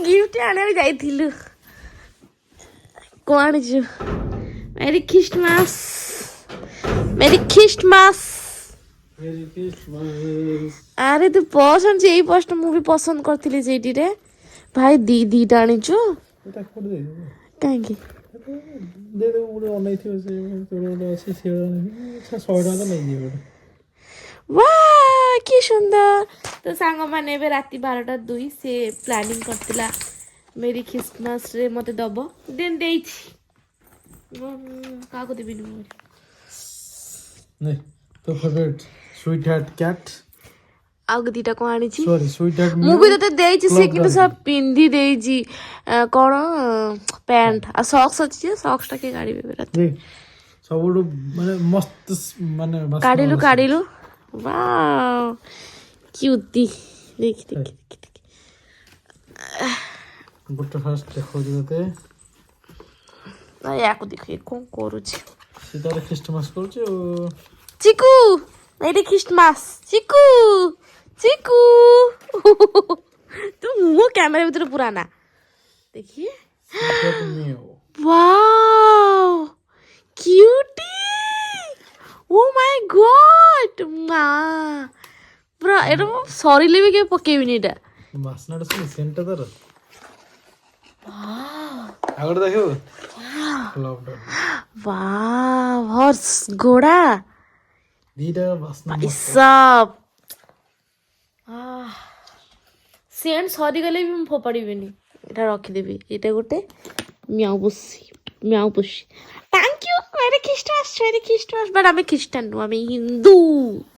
Gift ଆଣିବାକୁ ଯାଇଥିଲୁ। କଣ ଆଣିଛୁ? ମେରି ଖ୍ରୀଷ୍ଟମାସ, ମେରି ଖ୍ରୀଷ୍ଟମାସ। ଆରେ ତୁ ପସନ୍ଦ ଏଇ ପୋଷ୍ଟ ମୁଁ ବି ପସନ୍ଦ କରିଥିଲି ସେଇଠିରେ। ଭାଇ ଦିଟା ଆଣିଛୁ କାହିଁକି? କି ସୁନ୍ଦର। ତ ସାଙ୍ଗମାନେ ଏବେ ରାତି 12:02 ସେ ପ୍ଲାନିଂ କରିଥିଲା ମେରି ଖ୍ରୀଷ୍ଟମାସରେ ମତେ ଦବ। ଦେଇଛି। କାହାକୁ ଦେବିନି ମୁଁ। ତୋ ଫେଭରାଇଟ ସୁଇଟ୍ ହାର୍ଟ କ୍ୟାଟ୍। ଆଉ ଦିଟା କଣ ଆଣିଛି ମୁଁ ବି ତତେ ଦେଇଛି। ସେ କିନ୍ତୁ ସବୁ ପିନ୍ଧି ଦେଇଛି। କଣ ପ୍ୟାଣ୍ଟ ଆଉ ସକ୍ସ ଅଛି ଯେ ସକ୍ସ ଟା କିଏ କାଢିବେ ରାତି। ସବୁଠୁ ମାନେ ମସ୍ତ ମାନେ କାଢିଲୁ ୱାଓ କ୍ୟୁଟି। ଦେଖି ଗୋଟେ ଫାଷ୍ଟ ଦେଖାଉଛି ତତେ। ୟାକୁ ଦେଖ କଣ କରୁଛି। ସେ ତାର ଖ୍ରୀଷ୍ଟମାସ କରୁଛି ଆଉ। ଚିକୁ ଏଇଠି ଖ୍ରୀଷ୍ଟମାସ। ଚିକୁ ତୁ ମୁହଁ କ୍ୟାମେରା ଭିତରେ ପୁରା ନା ଦେଖି। Wow QT. ଓ ମାଇ ଗଡ୍ ମା ପୁରା ଏଟା ମୁଁ ସରିଲେ ବି କେବେ ପକେଇବିନି ଏଇଟା। ବାସ୍ନାଟା ଶୁଣି ସେଣ୍ଟଟା ତାର। ଆଉ ଗୋଟେ ଦେଖିବୁ। ହର୍ସ ଘୋଡ଼ା ଦିଟା ବାସ୍ନା ସେଣ୍ଟ ସରିଗଲେ ବି ମୁଁ ଫୋପାଡ଼ିବିନି। ଏଇଟା ରଖିଦେବି। ଏଇଟା ଗୋଟେ meow pussy thank you. Merry Christmas but ଆମେ ଖ୍ରୀଷ୍ଟିଆନ ନୁହଁ, ଆମେ ହିନ୍ଦୁ।